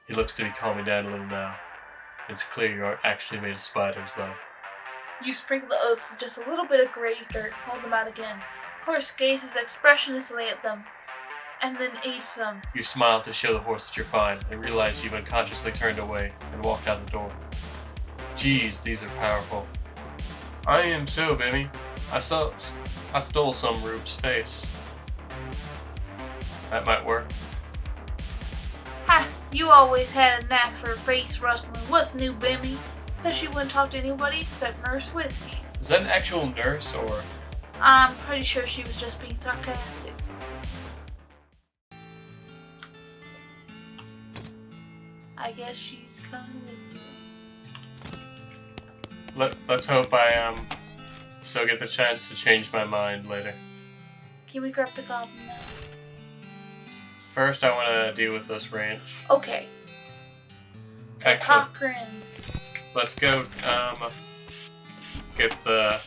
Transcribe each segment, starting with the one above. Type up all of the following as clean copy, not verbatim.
He looks to be calming down a little now. It's clear you aren't actually made of spiders, though. You sprinkle the oats with just a little bit of grave dirt, hold them out again. Horse gazes expressionlessly at them, and then eats them. You smile to show the horse that you're fine, and realize you've unconsciously turned away and walked out the door. Geez, these are powerful. I am so, Bimmy. I stole some Rube's face. That might work. Ha! You always had a knack for face rustling. What's new, Bimmy? That she wouldn't talk to anybody except Nurse Whiskey. Is that an actual nurse, or...? I'm pretty sure she was just being sarcastic. I guess she's coming with you. Let's hope I still get the chance to change my mind later. Can we grab the goblin now? First, I want to deal with this ranch. Okay. Excellent. Cochrane. Let's go. Get the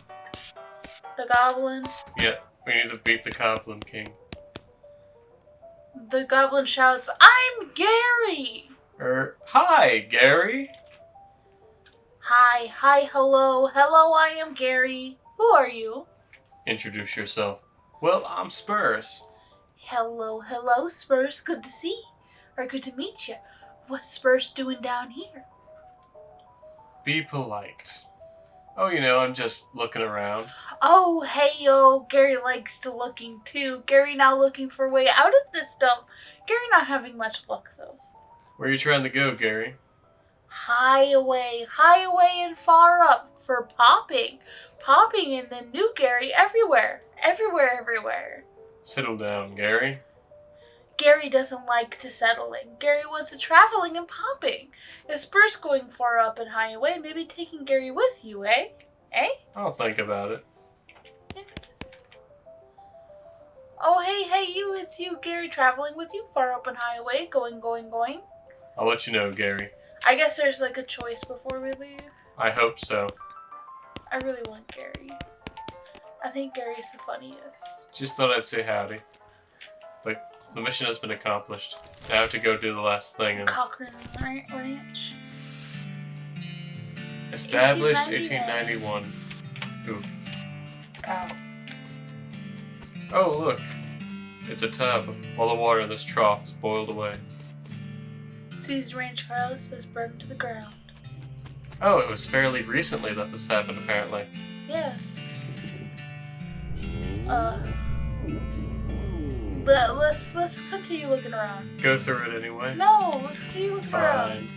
goblin. Yeah, we need to beat the Goblin King. The goblin shouts, "I'm Gary!" Hi, Gary. Hi, hello, I am Gary. Who are you? Introduce yourself. Well, I'm Spurs. Hello, Spurs. Good to see. Or good to meet you. What's Spurs doing down here? Be polite. Oh, I'm just looking around. Oh, hey, Gary likes to looking too. Gary now looking for a way out of this dump. Gary not having much luck though. Where are you trying to go, Gary? High away and far up for popping. Popping and then new Gary everywhere. Everywhere. Settle down, Gary. Gary doesn't like to settling. Gary wants to traveling and popping. If Spurs going far up and high away, maybe taking Gary with you, eh? I'll think about it. Yes. Oh, hey, you, it's you, Gary, traveling with you, far up and high away, going. I'll let you know, Gary. I guess there's like a choice before we leave. I hope so. I really want Gary. I think Gary's the funniest. Just thought I'd say howdy. But the mission has been accomplished. I have to go do the last thing. Cochrane Ranch. Established 1891. Oof. Ow. Oh, look. It's a tub. All the water in this trough is boiled away. Sue's ranch house has burned to the ground. Oh, it was fairly recently that this happened, apparently. Yeah. Let's continue looking around. Go through it anyway. No, let's continue looking around.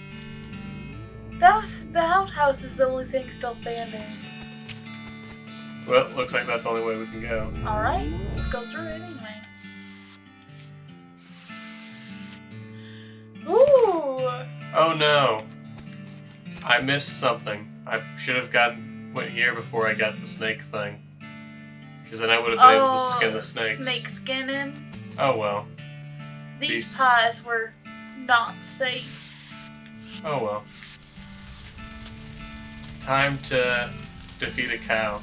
The outhouse is the only thing still standing. Well, looks like that's the only way we can go. Alright, let's go through it anyway. Ooh! Oh no. I missed something. I should have went here before I got the snake thing. Because then I would have been able to skin the snakes. Snake skinning? Oh well. These pies were not safe. Oh well. Time to defeat a cow.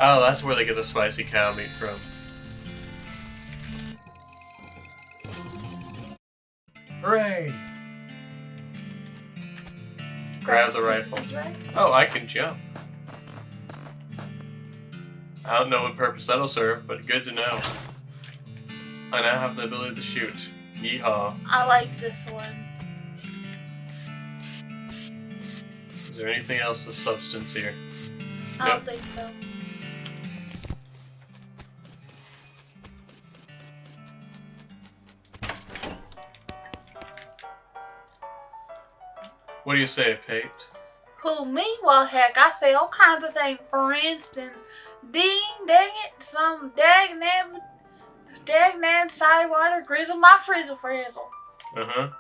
Oh, that's where they get the spicy cow meat from. Hooray! Grab the rifle. Oh, I can jump. I don't know what purpose that'll serve, but good to know. I now have the ability to shoot. Yeehaw. I like this one. Is there anything else of substance here? I don't think so. What do you say, Pate? Who, me? Well, heck, I say all kinds of things. For instance, dang it, some dag-nab sidewater grizzle my frizzle. Uh-huh.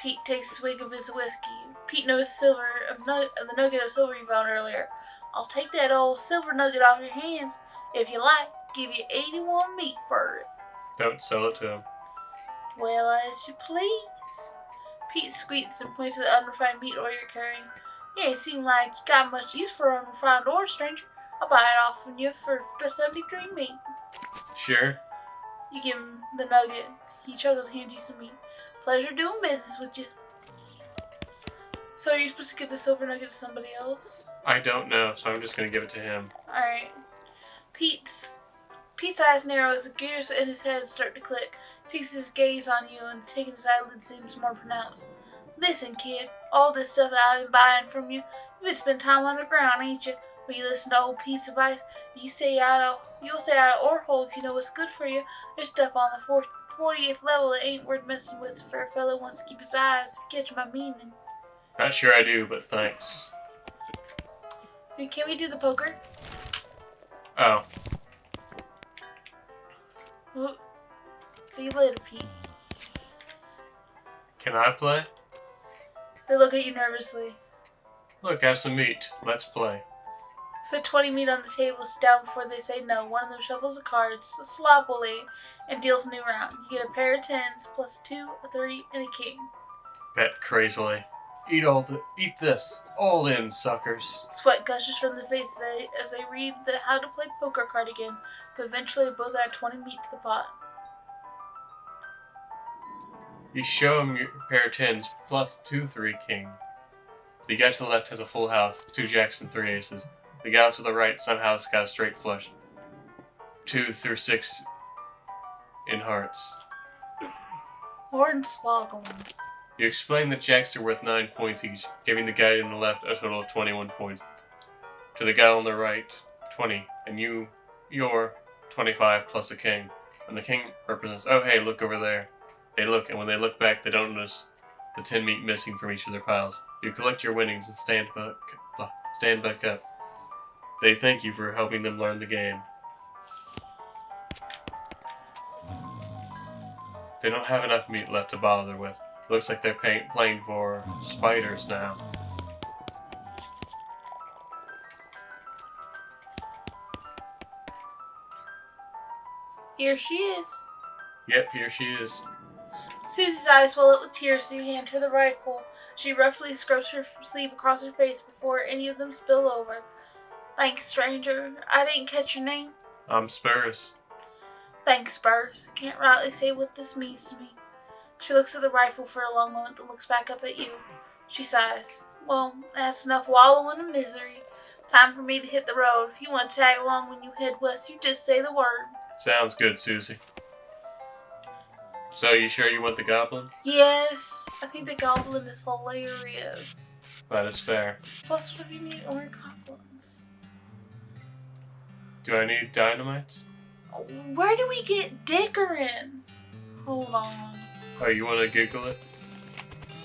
Pete takes a swig of his whiskey. Pete knows the nugget of silver you found earlier. I'll take that old silver nugget off your hands. If you like, give you 81 meat for it. Don't sell it to him. Well, as you please. Pete squeaks and points at the unrefined meat oil you're carrying. Yeah, it seems like you got much use for unrefined ore, stranger. I'll buy it off from you for 73 meat. Sure. You give him the nugget. He chuckles and hands you some meat. Pleasure doing business with you. So are you supposed to give the silver nugget to somebody else? I don't know, so I'm just gonna give it to him. Alright. Pete's eyes narrow as the gears in his head start to click. He fixes his gaze on you and the tick in his eyelid seems more pronounced. Listen, kid. All this stuff that I've been buying from you, you've been spending time underground, ain't you? Will you listen to old Pete's advice? You'll stay out of ore hole if you know what's good for you. There's stuff on the 48th level that ain't worth messing with for a fellow who wants to keep his eyes. Catch my meaning. Not sure I do, but thanks. Can we do the poker? Oh. Ooh. See you later, Pete. Can I play? They look at you nervously. Look, have some meat. Let's play. Put 20 meat on the table, sit down before they say no. One of them shuffles the cards sloppily and deals a new round. You get a pair of tens, plus a 2, a 3, and a king. Bet crazily. Eat this. All in, suckers. Sweat gushes from their faces as they read the how to play poker card again, but eventually both add 20 meat to the pot. You show him your pair of tens, plus 2, 3, king. The guy to the left has a full house, 2 jacks and 3 aces. The guy to the right somehow has got a straight flush, 2 through 6 in hearts. Hornswoggle. You explain that jacks are worth 9 points each, giving the guy on the left a total of 21 points. To the guy on the right, 20, and you're 25 plus a king. And the king represents, oh hey, look over there. They look, and when they look back, they don't notice the 10 meat missing from each of their piles. You collect your winnings and stand back up. They thank you for helping them learn the game. They don't have enough meat left to bother with. Looks like they're playing for spiders now. Here she is. Yep, here she is. Susie's eyes well up with tears, so you hand her the rifle. She roughly scrubs her sleeve across her face before any of them spill over. Thanks, stranger. I didn't catch your name. I'm Spurs. Thanks, Spurs. Can't rightly say what this means to me. She looks at the rifle for a long moment, then looks back up at you. She sighs. Well, that's enough wallowing in misery. Time for me to hit the road. If you want to tag along when you head west, you just say the word. Sounds good, Susie. So, you sure you want the goblin? Yes. I think the goblin is hilarious. That is fair. Plus, what do you need more goblins? Do I need dynamite? Where do we get Dickerin? Hold on. Oh, you want to Google it?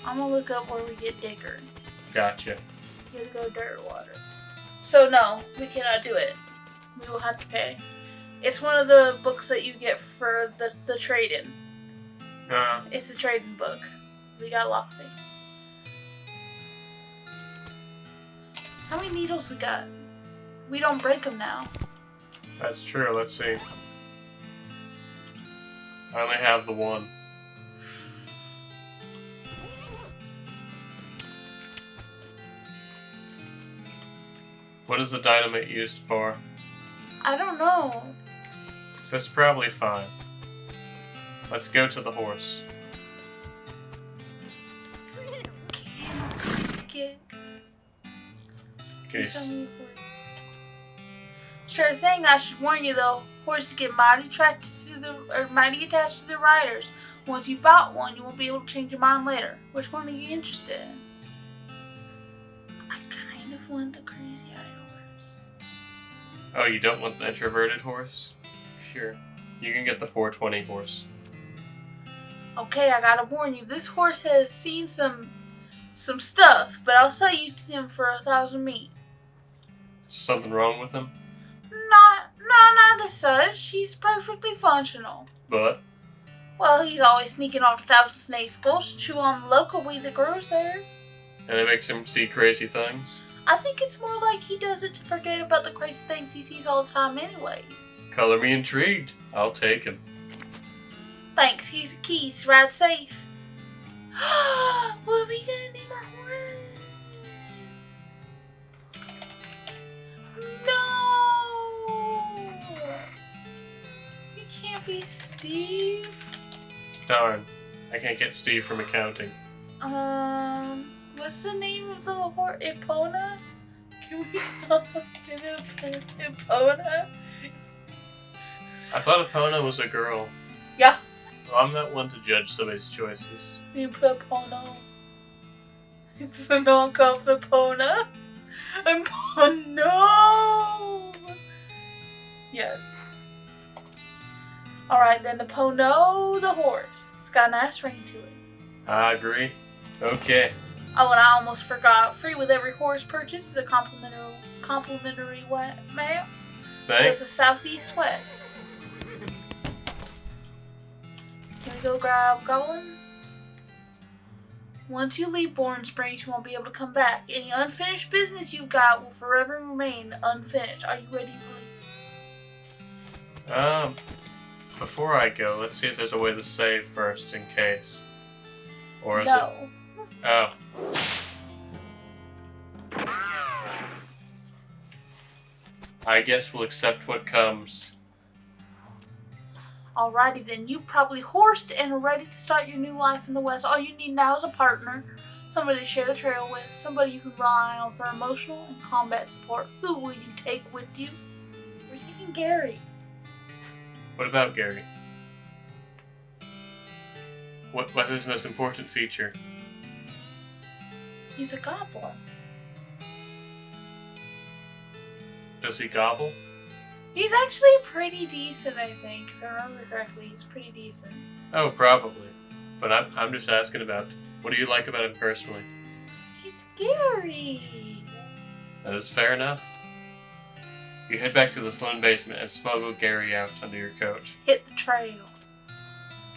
I'm gonna look up where we get Dickerin. Gotcha. You gotta go Dirtwater. So no, we cannot do it. We will have to pay. It's one of the books that you get for the trade-in. It's the trade-in book. We got Loathing. How many needles we got? We don't break them now. That's true, let's see. I only have the one. What is the dynamite used for? I don't know. So it's probably fine. Let's go to the horse. Okay. Sure thing. I should warn you though. Horses get mighty attached to their riders. Once you bought one, you won't be able to change your mind later. Which one are you interested in? I kind of want the crazy-eyed horse. Oh, you don't want the introverted horse? Sure. You can get the 420 horse. Okay, I gotta warn you. This horse has seen some stuff, but I'll sell you to him for 1,000 meat. Is something wrong with him? Not as such. He's perfectly functional. But? Well, he's always sneaking off to 1,000 snake skulls to chew on the local weed that grows there. And it makes him see crazy things? I think it's more like he does it to forget about the crazy things he sees all the time anyways. Color me intrigued. I'll take him. Thanks, here's the keys to ride safe. What are we gonna name our horse? No! It can't be Steve. Darn. I can't get Steve from accounting. What's the name of the horse? Epona? Can we call it Epona? I thought Epona was a girl. Yeah. Well, I'm not one to judge somebody's choices. Epona. It's a knockoff Epona. No. Yes. Alright, then Epona the horse. It's got a nice ring to it. I agree. Okay. Oh, and I almost forgot. Free with every horse purchase is a complimentary map. Thanks. It's the southeast west. Can we go grab Goblin? Once you leave Bourne Springs, you won't be able to come back. Any unfinished business you've got will forever remain unfinished. Are you ready to leave? Before I go, let's see if there's a way to save first in case. Or is No. it? Oh. I guess we'll accept what comes. Alrighty then, you probably horsed and are ready to start your new life in the West. All you need now is a partner. Somebody to share the trail with. Somebody you can rely on for emotional and combat support. Who will you take with you? We're taking Gary. What about Gary? What's his most important feature? He's a goblin. Does he gobble? He's actually pretty decent, I think. If I remember correctly, he's pretty decent. Oh, probably. But I'm just asking about what do you like about him personally? He's Gary. That is fair enough. You head back to the Sloan basement and smuggle Gary out under your coat. Hit the trail.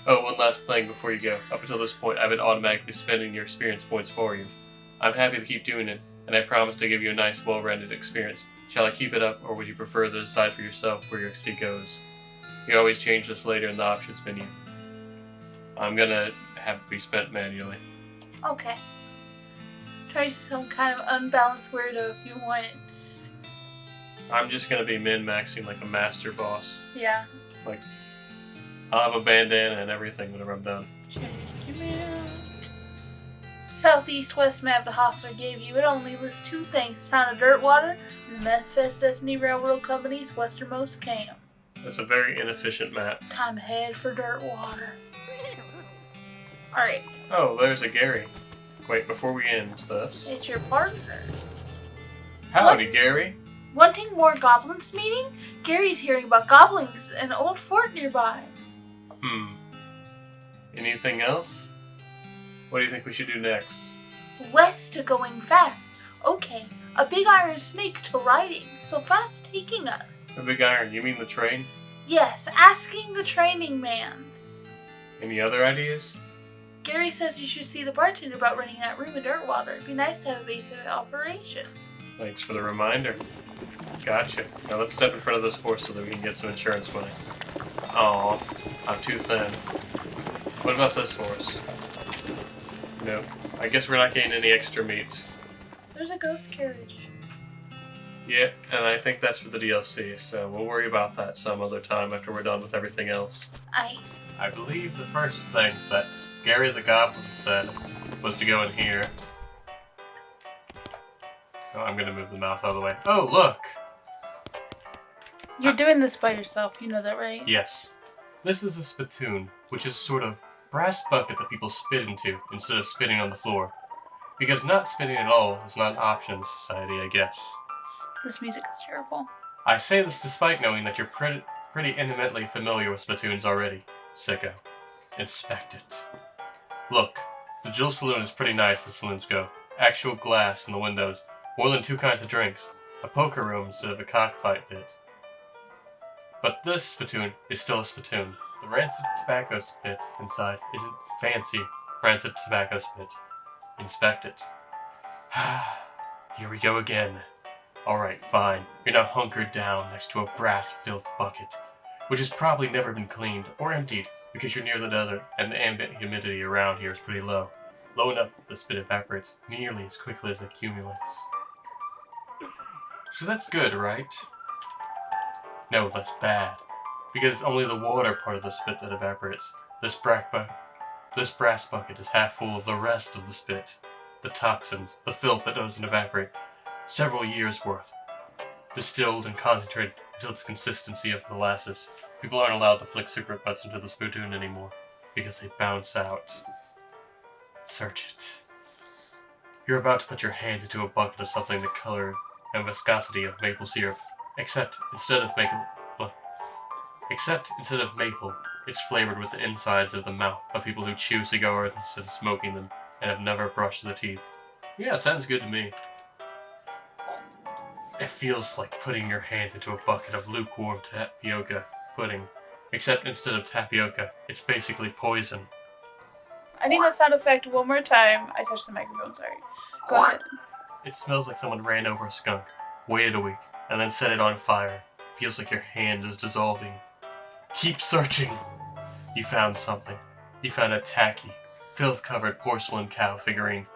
Oh, one last thing before you go. Up until this point, I've been automatically spending your experience points for you. I'm happy to keep doing it, and I promise to give you a nice, well-rounded experience. Shall I keep it up, or would you prefer to decide for yourself where your XP goes? You always change this later in the options menu. I'm gonna have it be spent manually. Okay. Try some kind of unbalanced weirdo if you want. I'm just gonna be min-maxing like a master boss. Yeah. Like, I'll have a bandana and everything whenever I'm done. Southeast west map the hostler gave you. It only lists two things: town of Dirtwater and the Memphis Destiny Railroad Company's westernmost camp. That's a very inefficient map. Time to head for Dirtwater. Alright. Oh, there's a Gary. Wait, before we end this. It's your partner. Howdy, Gary. Wanting more goblins meeting? Gary's hearing about goblins and an old fort nearby. Anything else? What do you think we should do next? West to going fast. Okay, a big iron snake to riding. So fast taking us. The big iron, you mean the train? Yes, asking the training mans. Any other ideas? Gary says you should see the bartender about renting that room in Dirtwater. It'd be nice to have a base of operations. Thanks for the reminder. Gotcha. Now let's step in front of this horse so that we can get some insurance money. Aw, I'm too thin. What about this horse? Nope. I guess we're not getting any extra meat. There's a ghost carriage. Yeah, and I think that's for the DLC, so we'll worry about that some other time after we're done with everything else. I believe the first thing that Gary the Goblin said was to go in here. Oh, I'm gonna move the mouse out of the way. Oh, look! You're doing this by yourself, you know that, right? Yes. This is a spittoon, which is sort of brass bucket that people spit into instead of spitting on the floor. Because not spitting at all is not an option in society, I guess. This music is terrible. I say this despite knowing that you're pretty intimately familiar with spittoons already. Sicko. Inspect it. Look, the Jill Saloon is pretty nice as saloons go. Actual glass in the windows, more than 2 kinds of drinks, a poker room instead of a cockfight pit. But this spittoon is still a spittoon. The rancid tobacco spit inside isn't fancy rancid tobacco spit. Inspect it. Here we go again. Alright, fine. You're now hunkered down next to a brass filth bucket, which has probably never been cleaned or emptied because you're near the desert and the ambient humidity around here is pretty low. Low enough that the spit evaporates nearly as quickly as it accumulates. So that's good, right? No, that's bad. Because it's only the water part of the spit that evaporates. This This brass bucket is half full of the rest of the spit. The toxins, the filth that doesn't evaporate. Several years' worth. Distilled and concentrated until it's consistency of molasses. People aren't allowed to flick cigarette butts into the spittoon anymore, because they bounce out. Search it. You're about to put your hands into a bucket of something the color and viscosity of maple syrup, except instead of maple, it's flavored with the insides of the mouth of people who chew cigars instead of smoking them and have never brushed their teeth. Yeah, sounds good to me. It feels like putting your hands into a bucket of lukewarm tapioca pudding, except instead of tapioca, it's basically poison. I need that sound effect one more time. I touched the microphone, sorry. Go ahead. It smells like someone ran over a skunk, waited a week, and then set it on fire. Feels like your hand is dissolving. Keep searching! You found something. You found a tacky, filth-covered porcelain cow figurine.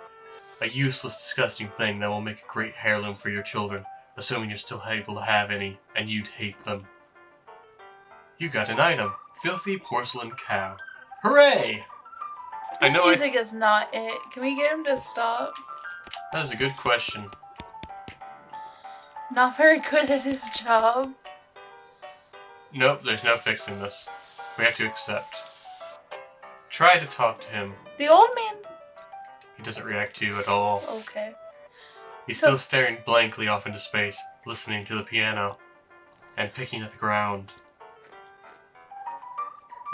A useless, disgusting thing that will make a great heirloom for your children, assuming you're still able to have any, and you'd hate them. You got an item. Filthy porcelain cow. Hooray! This music is not it. Can we get him to stop? That is a good question. Not very good at his job. Nope, there's no fixing this. We have to accept. Try to talk to him. The old man... He doesn't react to you at all. Okay. He's still staring blankly off into space, listening to the piano, and picking at the ground.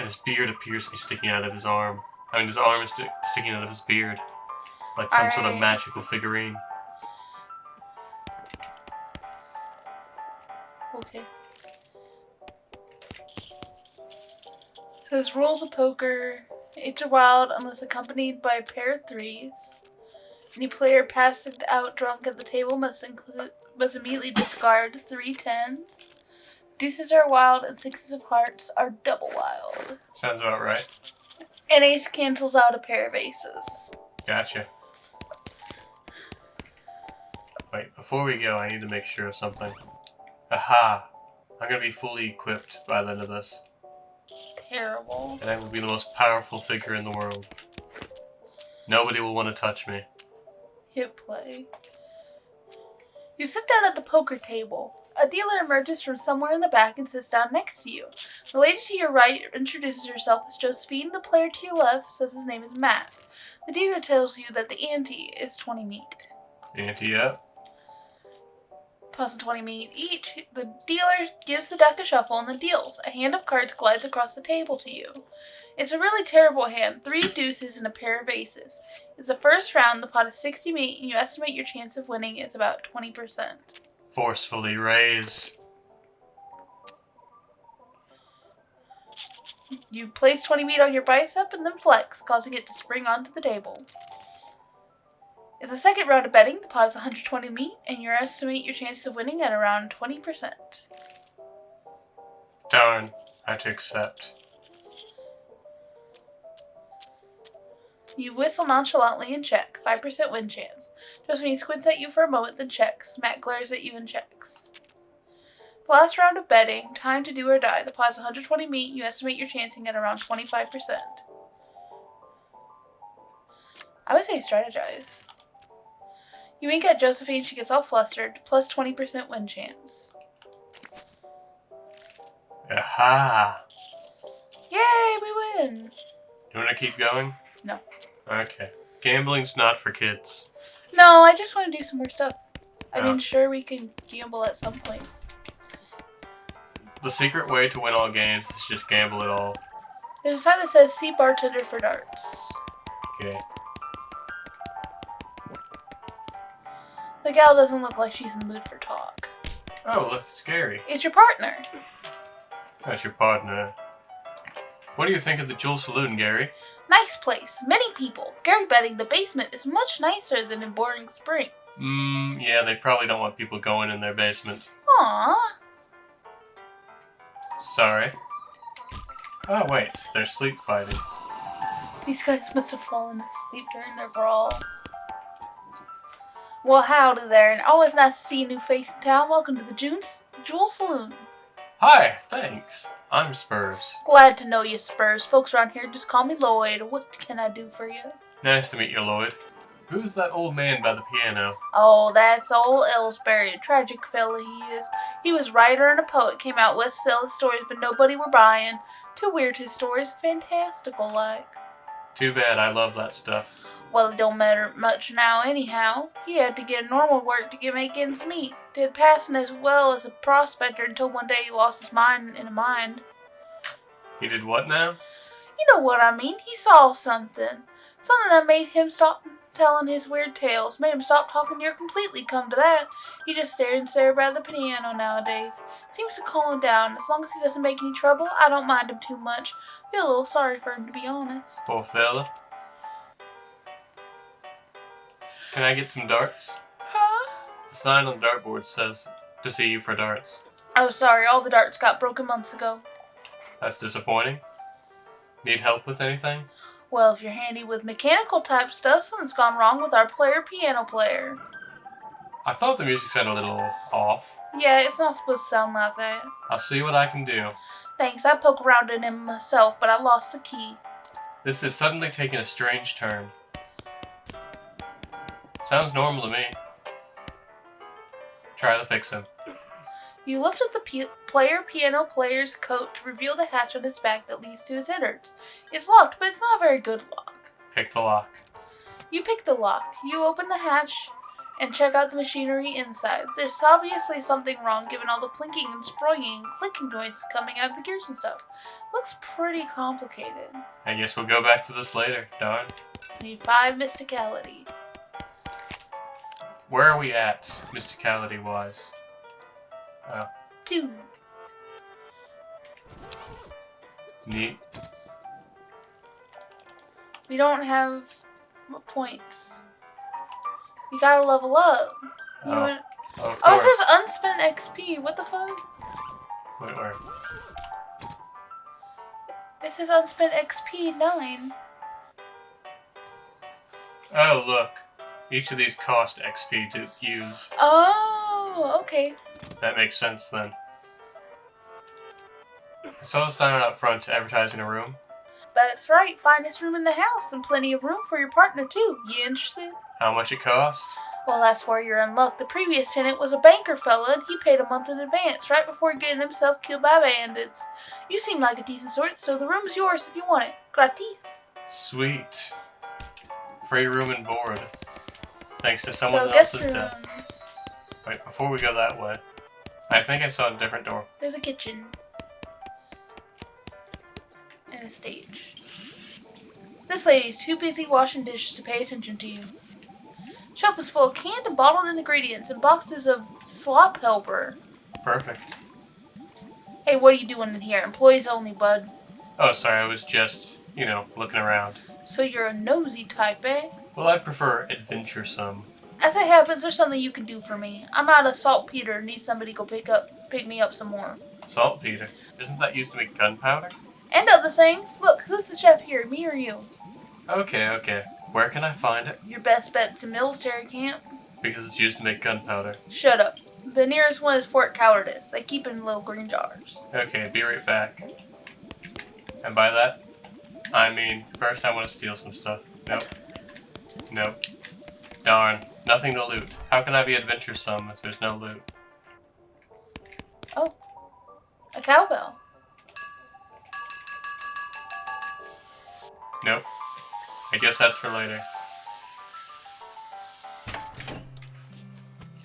And his beard appears to be sticking out of his arm. I mean, his arm is sticking out of his beard. Like some sort of magical figurine. Okay. So his rules of poker. 8s are wild unless accompanied by a pair of 3s. Any player passed out drunk at the table must immediately discard 3 10s. Deuces are wild and 6s of hearts are double wild. Sounds about right. An ace cancels out a pair of aces. Gotcha. Wait, before we go, I need to make sure of something. Aha! I'm gonna be fully equipped by the end of this. Terrible. And I will be the most powerful figure in the world. Nobody will want to touch me. Hit play. You sit down at the poker table. A dealer emerges from somewhere in the back and sits down next to you. The lady to your right introduces herself as Josephine. The player to your left says his name is Matt. The dealer tells you that the ante is 20 meat. Ante up. Toss 20 meat each. The dealer gives the deck a shuffle and then deals. A hand of cards glides across the table to you. It's a really terrible hand. 3 deuces and a pair of aces. It's the first round. The pot is 60 meat and you estimate your chance of winning is about 20%. Forcefully raise. You place 20 meat on your bicep and then flex, causing it to spring onto the table. It's the second round of betting. The pot is 120 meat, and you estimate your chances of winning at around 20%. Darn. I have to accept. You whistle nonchalantly and check. 5% win chance. Josephine squints at you for a moment, then checks. Matt glares at you and checks. The last round of betting. Time to do or die. The pot is 120 meat. You estimate your chancing at around 25%. I would say strategize. You wink at Josephine, she gets all flustered. Plus 20% win chance. Aha! Yay, we win! You want to keep going? No. Okay. Gambling's not for kids. No, I just want to do some more stuff. I mean, sure, we can gamble at some point. The secret way to win all games is just gamble it all. There's a sign that says, see bartender for darts. Okay. The gal doesn't look like she's in the mood for talk. Oh, look, scary. It's your partner. That's your partner. What do you think of the Jewel Saloon, Gary? Nice place. Many people. Gary betting the basement is much nicer than in Boring Springs. Yeah, they probably don't want people going in their basement. Aww. Sorry. Oh, wait, they're sleep fighting. These guys must have fallen asleep during their brawl. Well, howdy there, and always nice to see a new face in town. Welcome to the Jewel Saloon. Hi, thanks. I'm Spurs. Glad to know you, Spurs. Folks around here just call me Lloyd. What can I do for you? Nice to meet you, Lloyd. Who's that old man by the piano? Oh, that's old Ellsbury, a tragic fella he is. He was writer and a poet, came out west selling stories, but nobody were buying. Too weird his stories, fantastical like. Too bad, I love that stuff. Well, it don't matter much now anyhow. He had to get normal work to make ends meet. Did passing as well as a prospector until one day he lost his mind in a mine. He did what now? You know what I mean. He saw something. Something that made him stop telling his weird tales. Made him stop talking to you completely, come to that. He just stared by the piano nowadays. Seems to calm him down. As long as he doesn't make any trouble, I don't mind him too much. Feel a little sorry for him, to be honest. Poor fella. Can I get some darts? Huh? The sign on the dartboard says to see you for darts. Oh, sorry. All the darts got broken months ago. That's disappointing. Need help with anything? Well, if you're handy with mechanical type stuff, something's gone wrong with our piano player. I thought the music sounded a little off. Yeah, it's not supposed to sound like that. I'll see what I can do. Thanks, I poke around in him myself, but I lost the key. This is suddenly taking a strange turn. Sounds normal to me. Try to fix him. You lift up the piano player's coat to reveal the hatch on his back that leads to his innards. It's locked, but it's not a very good lock. Pick the lock. You pick the lock. You open the hatch and check out the machinery inside. There's obviously something wrong given all the plinking and sproing and clicking noises coming out of the gears and stuff. Looks pretty complicated. I guess we'll go back to this later, darn. You need 5 mysticality. Where are we at, mysticality-wise? Oh. 2. Neat. We don't have points. You gotta level up. Of Oh, course. it says unspent XP. What the fuck? Wait, where? It says unspent XP 9. Oh, look. Each of these cost XP to use. Oh, okay. That makes sense then. I saw the sign out front advertising a room. That's right. Finest room in the house and plenty of room for your partner too. You interested? How much it cost? Well, that's where you're in luck. The previous tenant was a banker fella, and he paid a month in advance, right before getting himself killed by bandits. You seem like a decent sort, so the room's yours if you want it. Gratis. Sweet. Free room and board. Thanks to So someone guest else's death. rooms. Wait, before we go that way, I think I saw a different door. There's a kitchen. And a stage. This lady's too busy washing dishes to pay attention to you. Shelf is full of canned and bottled ingredients and boxes of slop helper. Perfect. Hey, what are you doing in here? Employees only, bud. Oh, sorry, I was just, looking around. So you're a nosy type, eh? Well, I prefer adventuresome. As it happens, there's something you can do for me. I'm out of saltpeter and need somebody to go pick me up some more. Saltpeter. Isn't that used to make gunpowder? And other things. Look, who's the chef here, me or you? Okay. Where can I find it? Your best bet's a military camp. Because it's used to make gunpowder. Shut up. The nearest one is Fort Cowardice. They keep it in little green jars. Okay, be right back. And by that, I mean, first I want to steal some stuff. Nope. Darn, nothing to loot. How can I be adventuresome if there's no loot? Oh, a cowbell. Nope. I guess that's for later.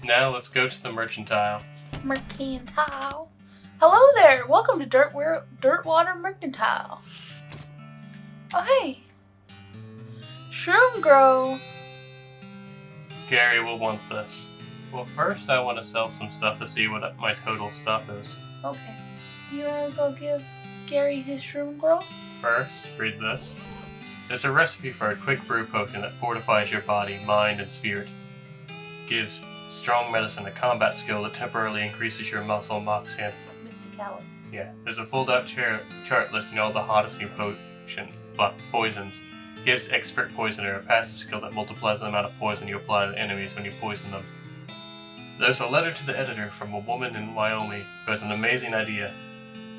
Now let's go to the mercantile. Mercantile. Hello there. Welcome to Dirtwater Mercantile. Oh, hey. Shroom grow. Gary will want this. Well, first I want to sell some stuff to see what my total stuff is. Okay. Do you want to go give Gary his shroom grow? First, read this. It's a recipe for a quick brew potion that fortifies your body, mind, and spirit. Gives strong medicine a combat skill that temporarily increases your muscle moxie and... Mysticality. Yeah, there's a fold-out chart listing all the hottest new poisons. Gives Expert Poisoner a passive skill that multiplies the amount of poison you apply to enemies when you poison them. There's a letter to the editor from a woman in Wyoming who has an amazing idea.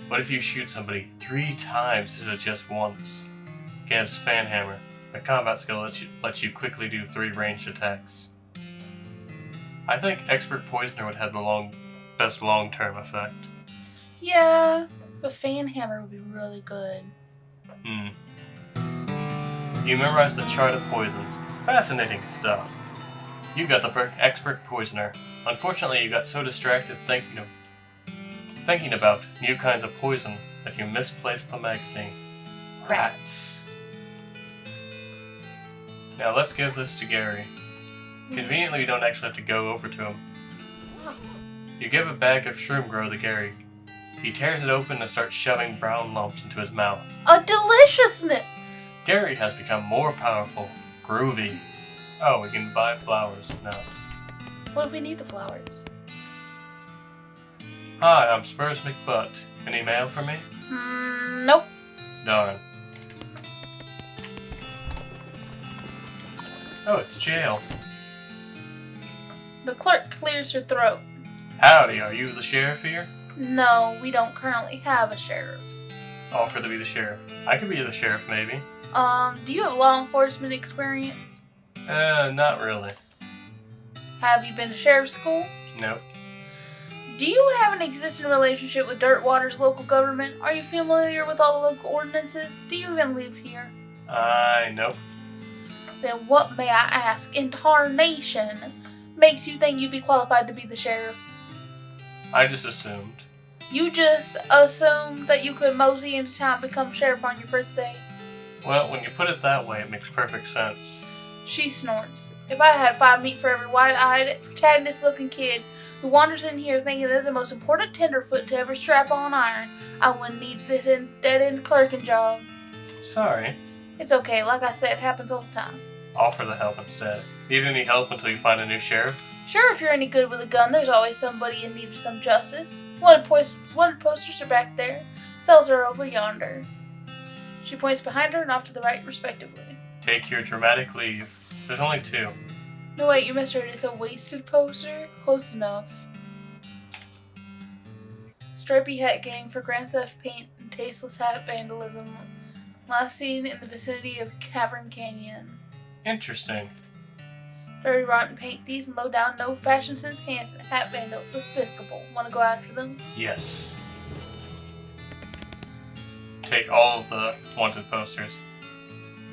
What if you shoot somebody 3 times instead of just once? Gav's Fan Hammer, a combat skill that lets you quickly do 3 ranged attacks. I think Expert Poisoner would have the best long-term effect. Yeah, but Fan Hammer would be really good. You memorized the chart of poisons. Fascinating stuff. You got the perk Expert Poisoner. Unfortunately, you got so distracted thinking about new kinds of poison that you misplaced the magazine. Rats. Now let's give this to Gary. Conveniently, you don't actually have to go over to him. You give a bag of shroom grow to Gary. He tears it open and starts shoving brown lumps into his mouth. A deliciousness! Gary has become more powerful. Groovy. Oh, we can buy flowers now. What if we need the flowers? Hi, I'm Spurs McButt. Any mail for me? Nope. Darn. Oh, it's jail. The clerk clears her throat. Howdy, are you the sheriff here? No, we don't currently have a sheriff. Offer to be the sheriff. I could be the sheriff, maybe. Do you have law enforcement experience? Not really. Have you been to sheriff's school? Nope. Do you have an existing relationship with Dirtwater's local government? Are you familiar with all the local ordinances? Do you even live here? Nope. Then what, may I ask, in tarnation, makes you think you'd be qualified to be the sheriff? I just assumed. You just assumed that you could mosey into town and become sheriff on your first day? Well, when you put it that way, it makes perfect sense. She snorts. If I had 5 meat for every wide-eyed, protagonist-looking kid who wanders in here thinking they're the most important tenderfoot to ever strap on iron, I wouldn't need this dead-end clerking job. Sorry. It's okay. Like I said, it happens all the time. Offer the help instead. Need any help until you find a new sheriff? Sure, if you're any good with a gun, there's always somebody in need of some justice. Wanted posters are back there. Cells are over yonder. She points behind her and off to the right, respectively. Take your dramatic leave. There's only 2. No, wait, you misheard. It's a wasted poster? Close enough. Stripy Hat Gang for Grand Theft Paint and Tasteless Hat Vandalism. Last seen in the vicinity of Cavern Canyon. Interesting. Dirty rotten paint thieves and low down no fashion sense hat vandals. Despicable. Wanna go after them? Yes. Take all of the wanted posters.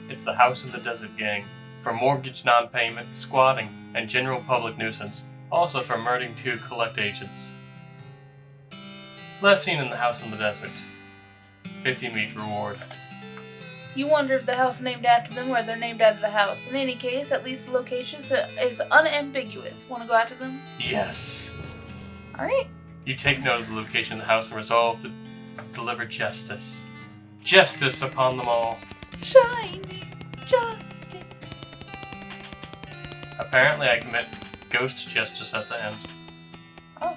It's the House in the Desert Gang. For mortgage non-payment, squatting, and general public nuisance. Also for murdering 2 collect agents. Last seen in the House in the Desert. 50 meat reward. You wonder if the house is named after them or they're named after the house. In any case, at least the location is unambiguous. Want to go after them? Yes. Alright. You take note of the location of the house and resolve to deliver justice. Justice upon them all. Shining justice. Apparently I commit ghost justice at the end. Oh.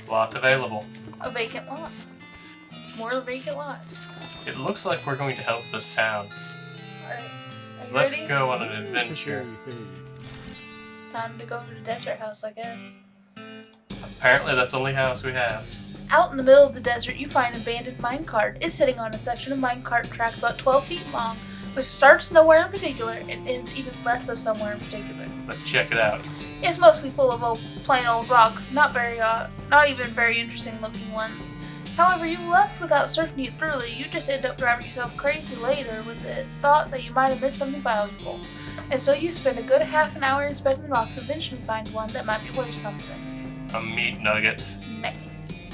Lot available. A vacant lot. More vacant lots. It looks like we're going to help this town. Alright. Are you Let's ready? go on an adventure. Time to go to the desert house, I guess. Apparently that's the only house we have. Out in the middle of the desert, you find an abandoned minecart. It's sitting on a section of minecart track about 12 feet long, which starts nowhere in particular and ends even less of somewhere in particular. Let's check it out. It's mostly full of plain old rocks, not even very interesting looking ones. However, you left without searching it thoroughly. You just end up driving yourself crazy later with the thought that you might have missed something valuable. And so you spend a good half an hour inspecting the rocks and eventually find one that might be worth something. A meat nugget. Nice.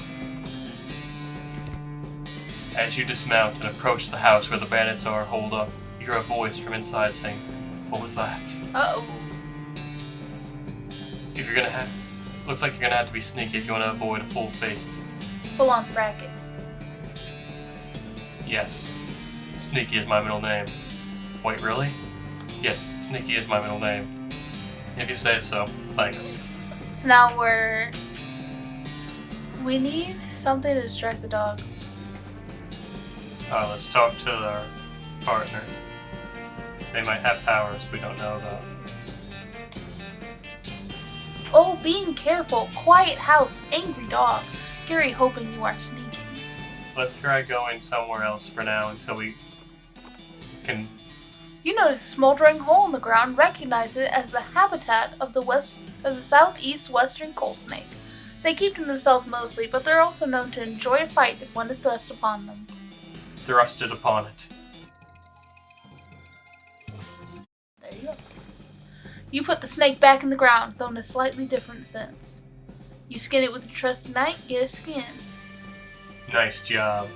As you dismount and approach the house where the bandits are holed up, you hear a voice from inside saying, "What was that?" Uh-oh. Looks like you're gonna have to be sneaky if you want to avoid a full-faced. Full-on fracas. Yes. Sneaky is my middle name. Wait, really? Yes, Sneaky is my middle name. If you say so, thanks. So now we need something to distract the dog. Let's talk to our partner. They might have powers we don't know about. Oh, being careful. Quiet house. Angry dog. Gary hoping you are sneaky. Let's try going somewhere else for now until we can... You notice a smoldering hole in the ground, recognize it as the habitat of the southeast western coal snake. They keep to themselves mostly, but they're also known to enjoy a fight if one is thrust upon them. Thrusted upon it. There you go. You put the snake back in the ground, though in a slightly different sense. You skin it with a trusty knife, get a skin. Nice job.